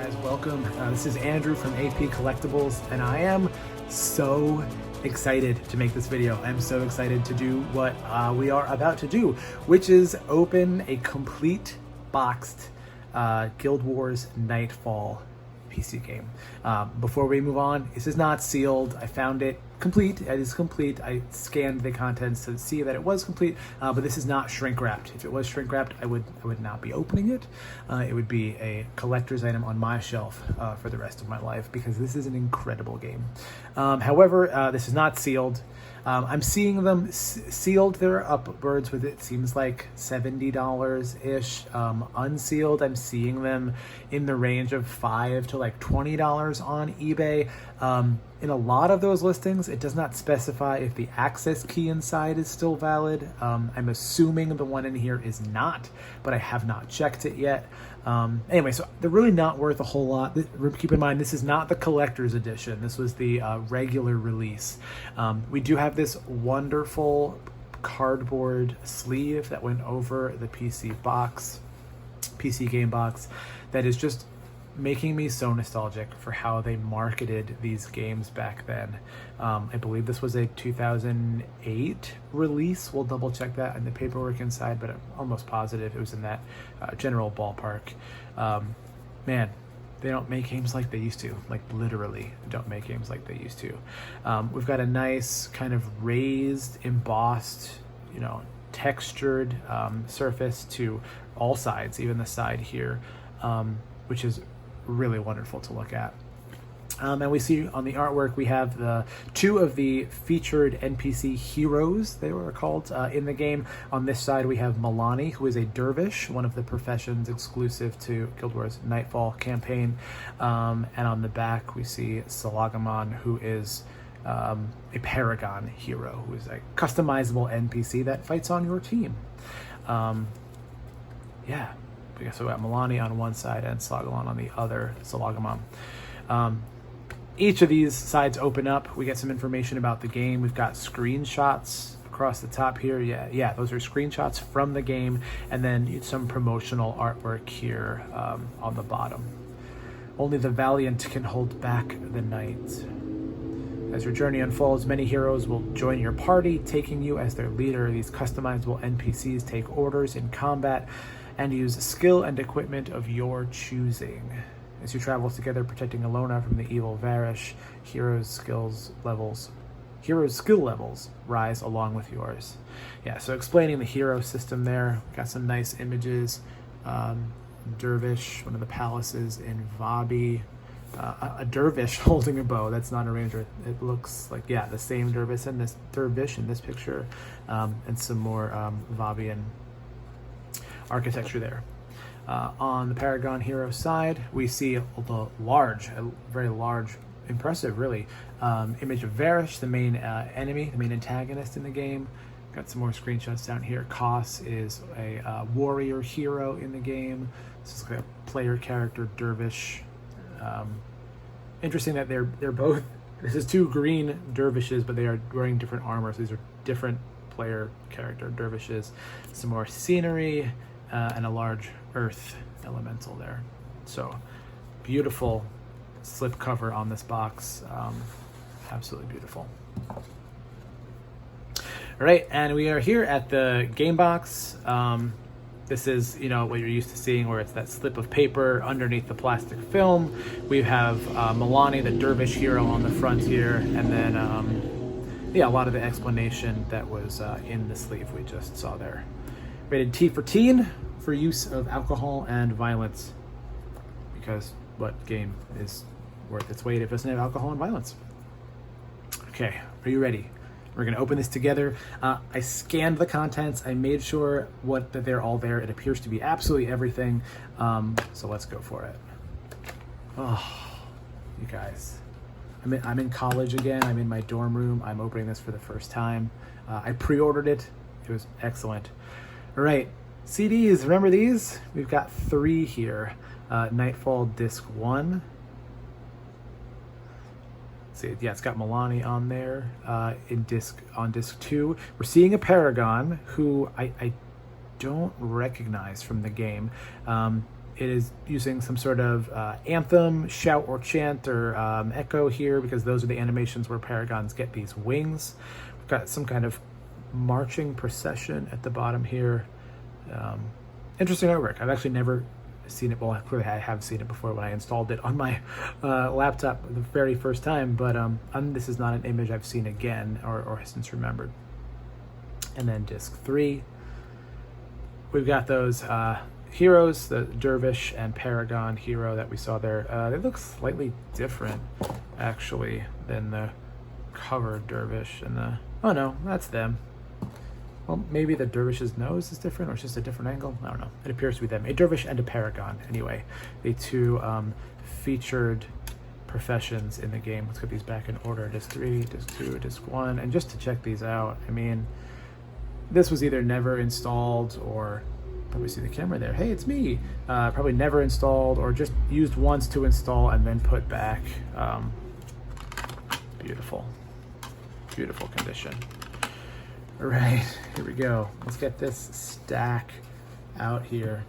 guys, welcome. This is Andrew from AP Collectibles, and I am so excited to make this video. I'm so excited to do what we are about to do, which is open a complete boxed Guild Wars Nightfall PC game. Before we move on, this is not sealed. I found it complete. It is complete. I scanned the contents to see that it was complete, but this is not shrink wrapped. If it was shrink wrapped, I would not be opening it. It would be a collector's item on my shelf for the rest of my life, because this is an incredible game. However, this is not sealed. I'm seeing them sealed. They're upwards with, it seems like $70-ish. Unsealed, I'm seeing them in the range of $5 to like $20 on eBay. In a lot of those listings, it does not specify if the access key inside is still valid. I'm assuming the one in here is not, but I have not checked it yet. Anyway, so they're really not worth a whole lot. Keep in mind, this is not the collector's edition. This was the regular release. We do have this wonderful cardboard sleeve that went over the PC game box, that is just making me so nostalgic for how they marketed these games back then. I believe this was a 2008 release. We'll double check that in the paperwork inside, but I'm almost positive it was in that general ballpark. Man, they don't make games like they used to, like literally don't make games like they used to. We've got a nice kind of raised, embossed, textured surface to all sides, even the side here, which is really wonderful to look at. And we see on the artwork, we have the two of the featured NPC heroes, they were called, in the game. On this side, we have Milani, who is a dervish, one of the professions exclusive to Guild Wars Nightfall campaign. And on the back, we see Soule, who is a Paragon hero, who is a customizable NPC that fights on your team. Yeah. So we got Milani on one side and Soule on the other. Each of these sides open up. We get some information about the game. We've got screenshots across the top here. Yeah, those are screenshots from the game, and then some promotional artwork here on the bottom. Only the valiant can hold back the night. As your journey unfolds, many heroes will join your party, taking you as their leader. These customizable NPCs take orders in combat and use skill and equipment of your choosing. As you travel together, protecting Alona from the evil Varish, heroes' skill levels rise along with yours. Yeah, so explaining the hero system there. Got some nice images. Dervish, one of the palaces in Vabi. A dervish holding a bow. That's not a ranger. It looks like, yeah, the same dervish in this picture, and some more Vabian architecture there. On the Paragon hero side, we see the very large, impressive, really, image of Varish, the main enemy, the main antagonist in the game. Got some more screenshots down here. Kos is a warrior hero in the game. This is like a player character, dervish. Interesting that they're both. This is two green dervishes, but they are wearing different armor. So these are different player character dervishes. Some more scenery. And a large earth elemental there. So beautiful slip cover on this box. Absolutely beautiful. All right, and we are here at the game box. This is, what you're used to seeing, where it's that slip of paper underneath the plastic film. We have Milani, the dervish hero, on the front here, and then a lot of the explanation that was in the sleeve we just saw there. Rated T for teen, for use of alcohol and violence. Because what game is worth its weight if it doesn't have alcohol and violence? Okay, are you ready? We're gonna open this together. I scanned the contents. I made sure that they're all there. It appears to be absolutely everything. So let's go for it. Oh, you guys. I'm in college again. I'm in my dorm room. I'm opening this for the first time. I pre-ordered it. It was excellent. All right, CDs, remember these? We've got 3 here. Nightfall Disc 1. See, yeah, it's got Milani on there. On disc 2, we're seeing a Paragon who I don't recognize from the game. it is using some sort of anthem, shout, or chant, or echo here, because those are the animations where paragons get these wings. We've got some kind of marching procession at the bottom here. Interesting artwork. I've actually never seen it. Well, clearly I have seen it before when I installed it on my laptop the very first time, but this is not an image I've seen again or since remembered. And then disc 3, we've got those heroes, the dervish and paragon hero that we saw there. They look slightly different actually than the cover dervish and the, oh no, that's them. Well, maybe the dervish's nose is different, or it's just a different angle. I don't know. It appears to be them. A dervish and a paragon. Anyway, the two featured professions in the game. Let's get these back in order. Disc 3, Disc 2, Disc 1. And just to check these out, I mean, this was either never installed or, probably see the camera there. Hey, it's me. Probably never installed or just used once to install and then put back. Beautiful. Beautiful condition. All right, here we go. Let's get this stack out here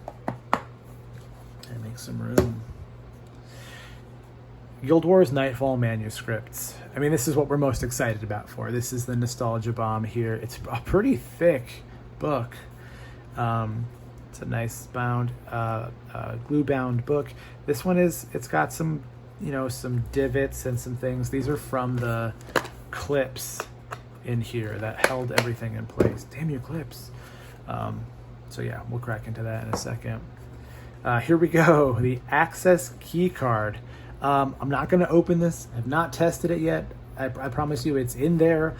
and make some room. Guild Wars Nightfall manuscripts. I mean, this is what we're most excited about for. This is the nostalgia bomb here. It's a pretty thick book. It's a nice bound, glue bound book. This one it's got some, some divots and some things. These are from the clips in here that held everything in place. Damn your clips. So yeah, we'll crack into that in a second. Here we go, the access key card. I'm not going to open this. I've not tested it yet. I promise you it's in there.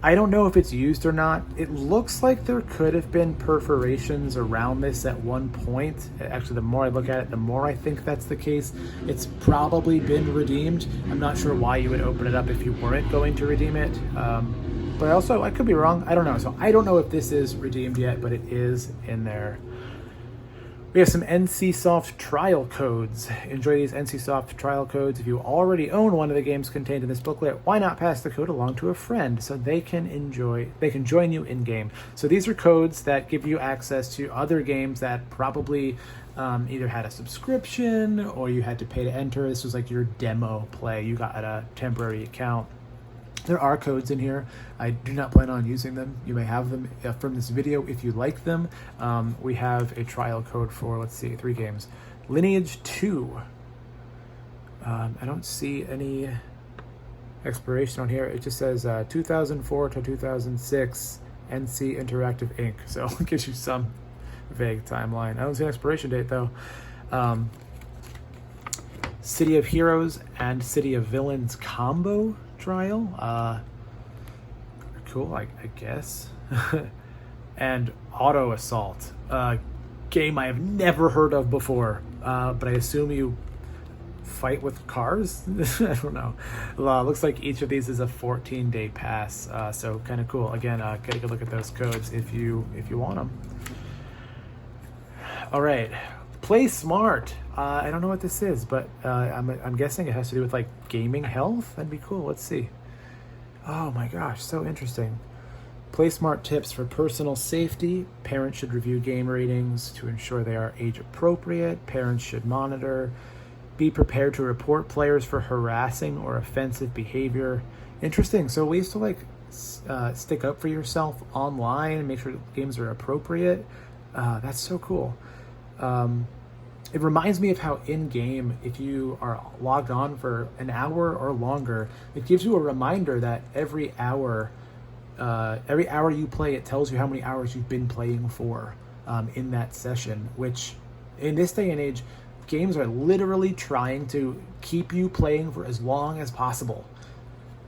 I don't know if it's used or not. It looks like there could have been perforations around this at one point. Actually, the more I look at it, the more I think that's the case. It's probably been redeemed. I'm not sure why you would open it up if you weren't going to redeem it. But also, I could be wrong. I don't know. So I don't know if this is redeemed yet, but it is in there. We have some NCSoft trial codes. Enjoy these NCSoft trial codes. If you already own one of the games contained in this booklet, why not pass the code along to a friend so they can join you in game. So these are codes that give you access to other games that probably either had a subscription or you had to pay to enter. This was like your demo play. You got a temporary account. There are codes in here. I do not plan on using them. You may have them from this video if you like them. We have a trial code for, let's see, 3 games. Lineage 2. I don't see any expiration on here. It just says 2004 to 2006 NC Interactive Inc. So it gives you some vague timeline. I don't see an expiration date though. City of Heroes and City of Villains combo trial. Cool, I guess. And Auto Assault, game I have never heard of before, but I assume you fight with cars. I don't know. Looks like each of these is a 14-day pass, so kind of cool. Again, get a good look at those codes if you want them. All right, Play Smart. I don't know what this is, but I'm guessing it has to do with like gaming health. That'd be cool. Let's see. Oh my gosh, so interesting. Play Smart tips for personal safety. Parents should review game ratings to ensure they are age appropriate. Parents should monitor. Be prepared to report players for harassing or offensive behavior. Interesting. So ways to like stick up for yourself online and make sure games are appropriate. That's so cool. It reminds me of how in-game, if you are logged on for an hour or longer, it gives you a reminder that every hour you play, it tells you how many hours you've been playing for in that session, which in this day and age, games are literally trying to keep you playing for as long as possible.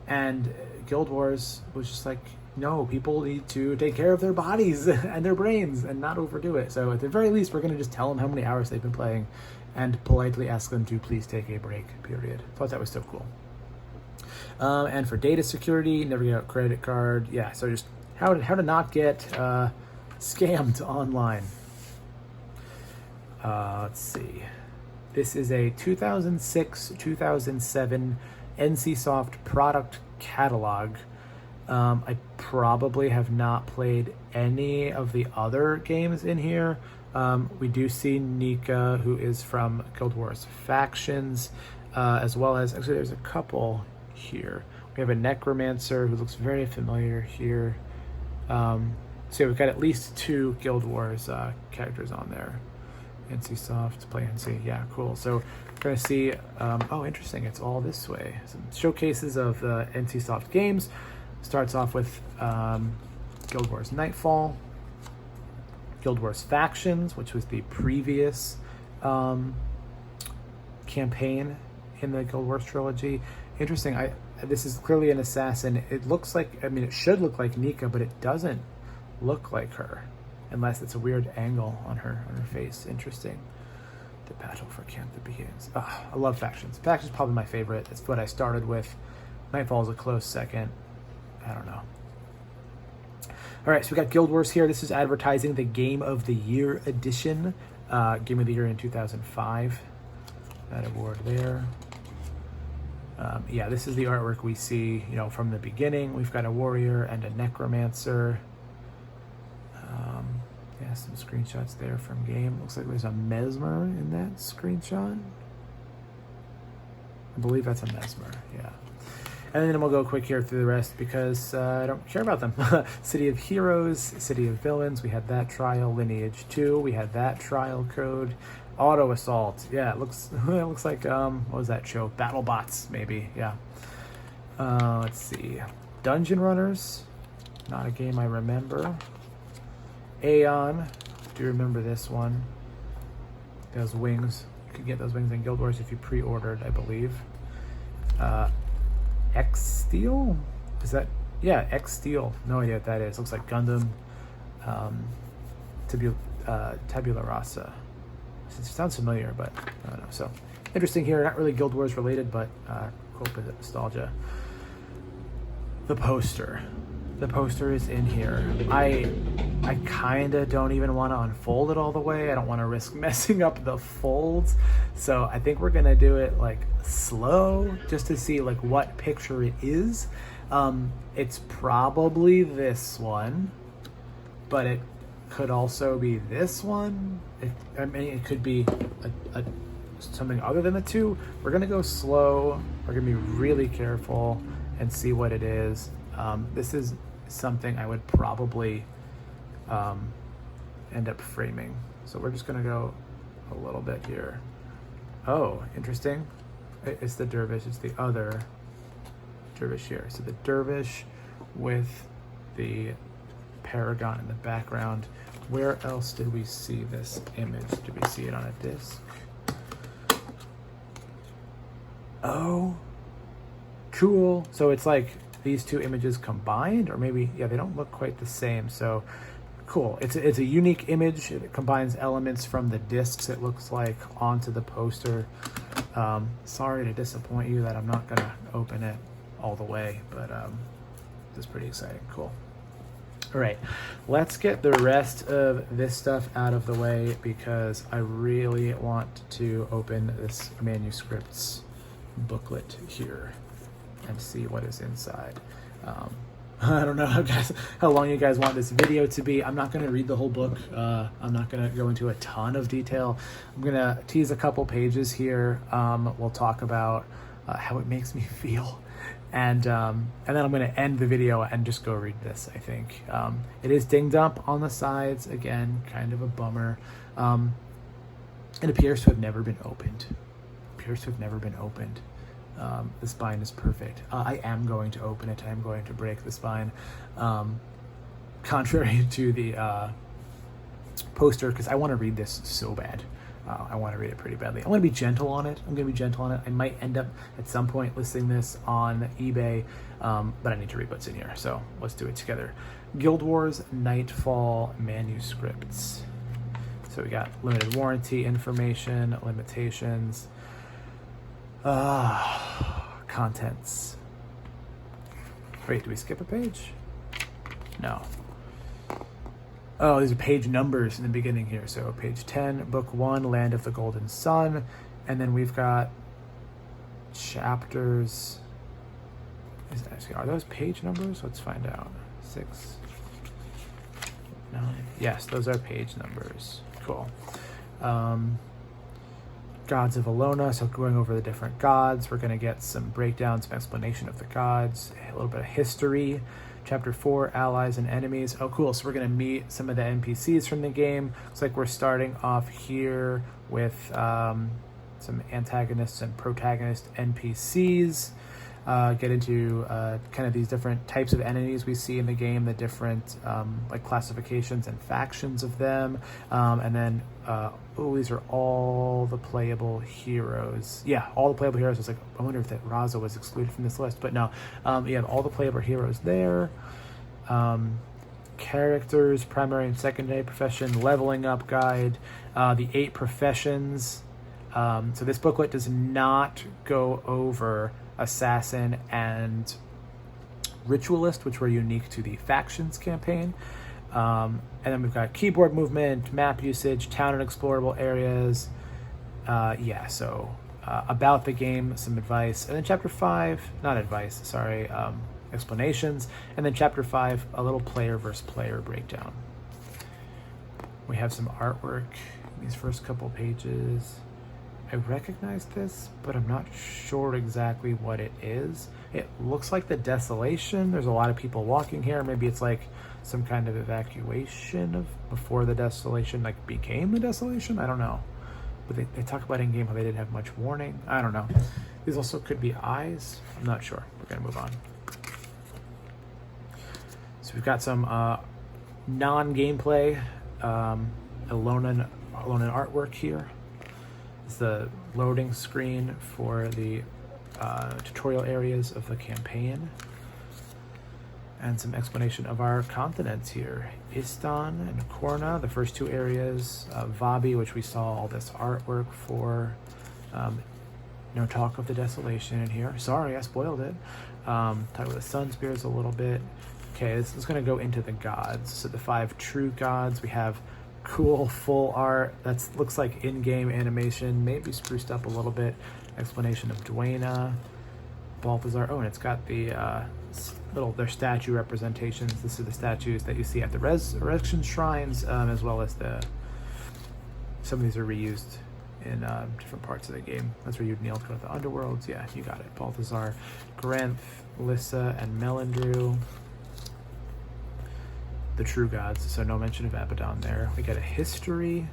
And Guild Wars was just like, no, people need to take care of their bodies and their brains and not overdo it. So at the very least, we're going to just tell them how many hours they've been playing and politely ask them to please take a break, period. Thought that was so cool. And for data security, never get a credit card. Yeah, so just how to not get scammed online. Let's see. This is a 2006-2007 NCSoft product catalog. I probably have not played any of the other games in here. We do see Nika, who is from Guild Wars Factions, as well as, actually there's a couple here. We have a Necromancer who looks very familiar here. So we've got at least 2 Guild Wars characters on there. NCSoft, play NC, yeah, cool. So we're gonna see, oh, interesting, it's all this way. Some showcases of the NCSoft games. Starts off with Guild Wars Nightfall, Guild Wars Factions, which was the previous campaign in the Guild Wars trilogy. Interesting, this is clearly an assassin. It looks like, I mean, it should look like Nika, but it doesn't look like her, unless it's a weird angle on her face. Interesting. The battle for Cantha begins. I love Factions. Factions is probably my favorite. It's what I started with. Nightfall is a close second. I don't know. All right, so we got Guild Wars here. This is advertising the Game of the Year edition. Game of the Year in 2005. That award there. Yeah, this is the artwork we see, you know, from the beginning. We've got a warrior and a necromancer. Yeah, some screenshots there from game. Looks like there's a mesmer in that screenshot. I believe that's a mesmer, yeah. And then we'll go quick here through the rest because I don't care about them. City of Heroes, City of Villains, we had that trial. Lineage 2, we had that trial code. Auto Assault, yeah, it looks like, what was that show? BattleBots, maybe, yeah. Let's see. Dungeon Runners, not a game I remember. Aeon, do you remember this one? Those wings, you could get those wings in Guild Wars if you pre-ordered, I believe. X Steel? Is that, yeah, X Steel, no idea what that is. Looks like Gundam, Tabula Rasa. It sounds familiar, but I don't know. So interesting here, not really Guild Wars related, but cool bit of nostalgia. The poster is in here. I kind of don't even want to unfold it all the way. I don't want to risk messing up the folds, so I think we're gonna do it like slow just to see like what picture it is. It's probably this one, but it could also be this one. I mean, it could be something other than the two. We're gonna go slow. We're gonna be really careful and see what it is. This is something I would probably end up framing. So we're just gonna go a little bit here. Oh, interesting. It's the dervish, it's the other dervish here. So the dervish with the paragon in the background. Where else did we see this image? Did we see it on a disc? Oh, cool. So it's like these two images combined, or maybe, yeah, they don't look quite the same. So cool. It's a unique image. It combines elements from the discs, it looks like, onto the poster. Sorry to disappoint you that I'm not gonna open it all the way, but it's pretty exciting. Cool. All right, let's get the rest of this stuff out of the way because I really want to open this manuscripts booklet here and see what is inside. I don't know how long you guys want this video to be. I'm not going to read the whole book. I'm not going to go into a ton of detail. I'm going to tease a couple pages here. We'll talk about how it makes me feel. And then I'm going to end the video and just go read this, I think. It is dinged up on the sides. Again, kind of a bummer. It appears to have never been opened. The spine is perfect. I am going to open it. I am going to break the spine. Contrary to the poster, because I want to read this so bad. I want to read it pretty badly. I want to be gentle on it. I might end up at some point listing this on eBay, but I need to read what's in here. So let's do it together. Guild Wars Nightfall manuscripts. So we got limited warranty information, limitations, contents. Wait, do we skip a page? No. Oh, these are page numbers in the beginning here. So page 10, book 1, Land of the Golden Sun. And then we've got chapters. Are those page numbers? Let's find out. 6, 9. Yes, those are page numbers. Cool. Gods of Alona, so going over the different gods. We're going to get some breakdown, some explanation of the gods, a little bit of history. Chapter 4, allies and enemies. Oh, cool. So we're going to meet some of the NPCs from the game. Looks like we're starting off here with some antagonists and protagonist NPCs. Get into kind of these different types of enemies we see in the game, the different like classifications and factions of them, and then these are all the playable heroes. Yeah, all the playable heroes. It's like, I wonder if that Raza was excluded from this list, but no, you have all the playable heroes there. Characters, primary and secondary profession, leveling up guide, the 8 professions. So this booklet does not go over assassin and ritualist, which were unique to the factions campaign. And then we've got keyboard movement, map usage, town and explorable areas. About the game, some advice. And then chapter 5, not advice, sorry, explanations. And then chapter 5, a little player versus player breakdown. We have some artwork in these first couple pages. I recognize this, but I'm not sure exactly what it is. It looks like the Desolation. There's a lot of people walking here. Maybe it's like some kind of evacuation of before the Desolation like became the Desolation. I don't know. But they talk about in game how they didn't have much warning. I don't know. These also could be eyes. I'm not sure. We're gonna move on. So we've got some non-gameplay Alolan artwork here. It's the loading screen for the tutorial areas of the campaign, and some explanation of our continents here. Istan and Korna, the first 2 areas. Vabi, which we saw all this artwork for. No talk of the Desolation in here. Sorry, I spoiled it. Talk about the Sun Spears a little bit. Okay, this is going to go into the gods. So the 5 true gods. We have cool full art that looks like in-game animation, maybe spruced up a little bit. Explanation of Dwayna, Balthazar. Oh, and it's got the their statue representations. This is the statues that you see at the resurrection shrines, as well as some of these are reused in different parts of the game. That's where you'd kneel to go to the underworlds. Yeah, you got it. Balthazar, Grenth, Lissa, and Melindru. The true gods, so no mention of Abaddon there. We get a history.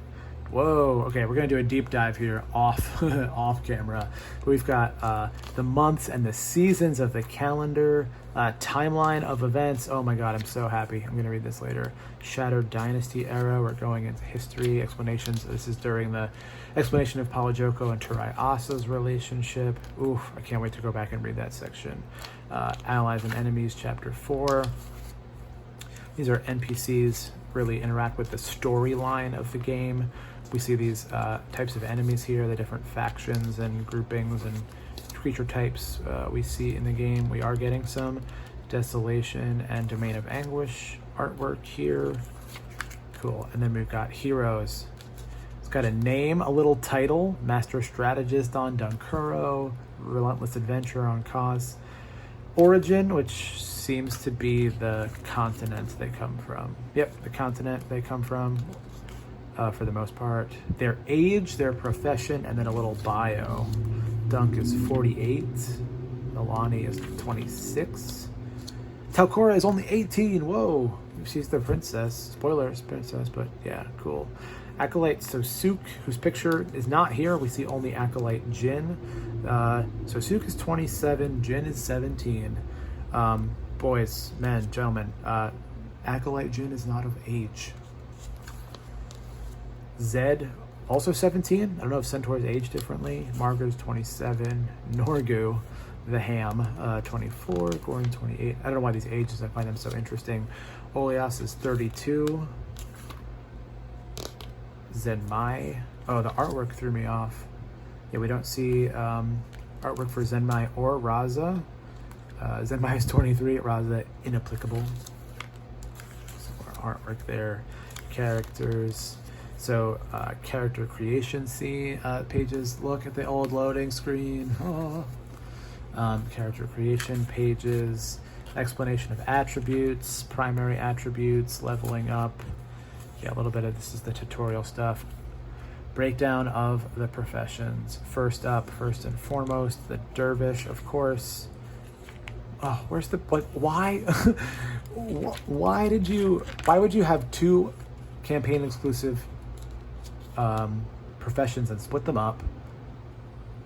Whoa, okay, we're gonna do a deep dive here off off camera. We've got the months and the seasons of the calendar, timeline of events. Oh my god, I'm so happy. I'm gonna read this later. Shattered Dynasty era, we're going into history, explanations. This is during the explanation of Palajoko and Turai Asa's relationship. Oof, I can't wait to go back and read that section. Allies and enemies, chapter 4. These are NPCs, really interact with the storyline of the game. We see these types of enemies here, the different factions and groupings and creature types we see in the game. We are getting some Desolation and Domain of Anguish artwork here. Cool. And then we've got heroes. It's got a name, a little title, Master Strategist on Dunkuro, Relentless Adventure on Kos. Origin, which seems to be the continent they come from. Yep, the continent they come from for the most part. Their age, their profession, and then a little bio. Dunk is 48. Milani is 26. Talcora is only 18. Whoa. She's the princess. Spoilers, princess, but yeah, cool. Acolyte Sosuk, whose picture is not here. We see only Acolyte Jin. Sosuk is 27. Jin is 17. Boys, men, gentlemen, Acolyte Jin is not of age. Zed, also 17. I don't know if centaurs age differently. Margaret's 27. Norgu, the Ham, 24. Gorin, 28. I don't know why these ages, I find them so interesting. Oleas is 32. Zenmai. Oh, the artwork threw me off. Yeah, we don't see artwork for Zenmai or Raza. Zenmai is 23, Raza inapplicable. Some more artwork there. Characters. So character creation, see pages. Look at the old loading screen. Oh. Character creation pages. Explanation of attributes, primary attributes, leveling up. Yeah, a little bit of this is the tutorial stuff. Breakdown of the professions. First up, first and foremost, the dervish, of course. Oh, where's the, like, why? why would you have two campaign exclusive professions and split them up?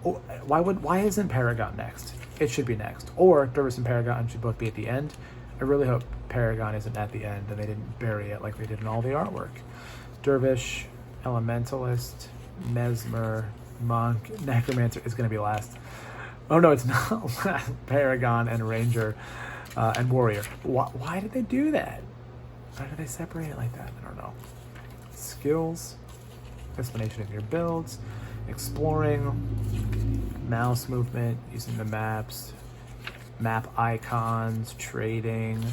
Why isn't Paragon next? It should be next. Or Dervish and Paragon should both be at the end. I really hope Paragon isn't at the end and they didn't bury it like they did in all the artwork. Dervish, Elementalist, Mesmer, Monk, Necromancer is going to be last. Oh no, it's not. Paragon and Ranger and Warrior. Why did they do that? Why did they separate it like that? I don't know. Skills, explanation of your builds, exploring, mouse movement, using the maps, map icons, trading,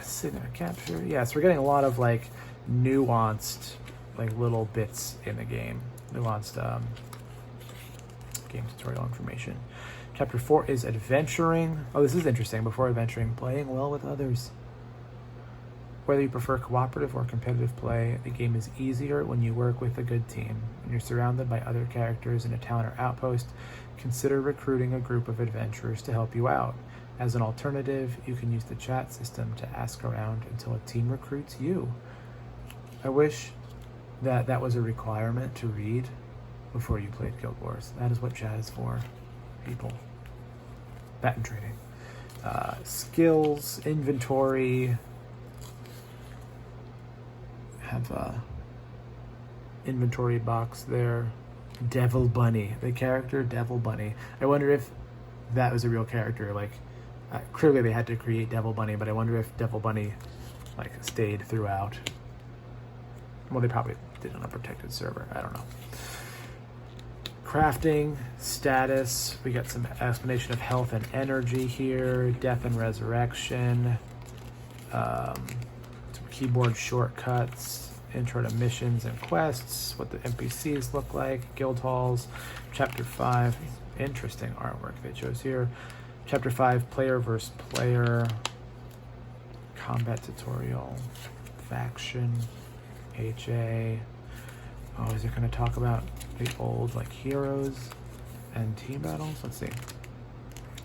cinema capture. Yeah, so we're getting a lot of like nuanced, like little bits in the game. Nuanced game tutorial information. Chapter 4 is adventuring. Oh, this is interesting. Before adventuring, playing well with others. Whether you prefer cooperative or competitive play, the game is easier when you work with a good team. When you're surrounded by other characters in a town or outpost, consider recruiting a group of adventurers to help you out. As an alternative, you can use the chat system to ask around until a team recruits you. I wish that was a requirement to read before you played Guild Wars. That is what chat is for, people. Patent trading. Skills, inventory. Have a inventory box there. Devil Bunny, the character Devil Bunny. I wonder if that was a real character. Like, clearly they had to create Devil Bunny, but I wonder if Devil Bunny like stayed throughout. Well, they probably did on a protected server. I don't know. Crafting, status. We got some explanation of health and energy here. Death and resurrection. Some keyboard shortcuts. Intro to missions and quests. What the NPCs look like. Guild halls. Chapter 5. Interesting artwork they chose here. Chapter 5. Player versus player. Combat tutorial. Faction. HA. Oh, is it going to talk about the old like heroes and team battles? Let's see.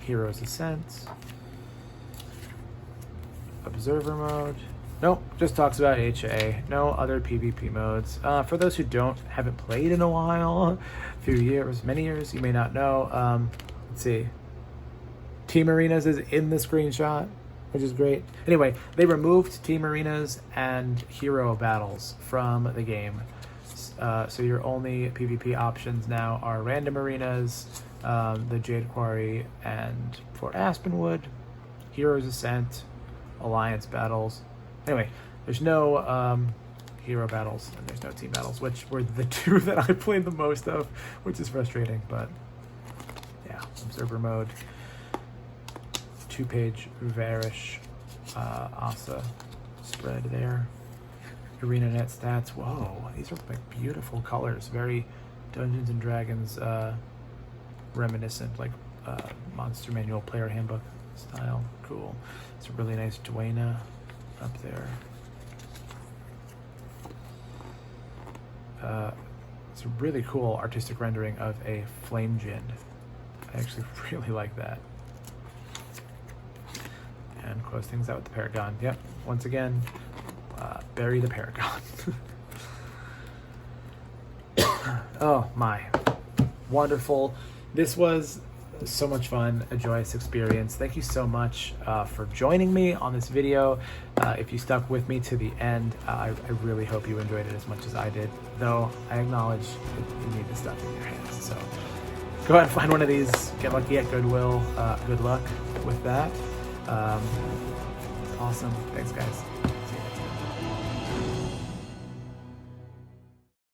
Heroes Ascent. Observer mode. Nope, just talks about HA. No other PvP modes. For those who haven't played in a while, many years, you may not know. Let's see. Team Arenas is in the screenshot, which is great. Anyway, they removed Team Arenas and Hero Battles from the game. So your only PvP options now are Random Arenas, the Jade Quarry, and Fort Aspenwood, Heroes Ascent, Alliance Battles. Anyway, there's no Hero Battles and there's no Team Battles, which were the two that I played the most of, which is frustrating, but yeah, Observer mode. 2-page Varish Asa spread there. ArenaNet stats. Whoa, these are like beautiful colors. Very Dungeons and Dragons reminiscent, like Monster Manual Player Handbook style. Cool. It's a really nice Duena up there. It's a really cool artistic rendering of a flame djinn. I actually really like that. And close things out with the Paragon. Yep, once again, bury the Paragon. Oh my, wonderful. This was so much fun, a joyous experience. Thank you so much for joining me on this video. If you stuck with me to the end, I really hope you enjoyed it as much as I did, though I acknowledge that you need the stuff in your hands. So go ahead and find one of these, get lucky at Goodwill. Good luck with that. Awesome. Thanks, guys.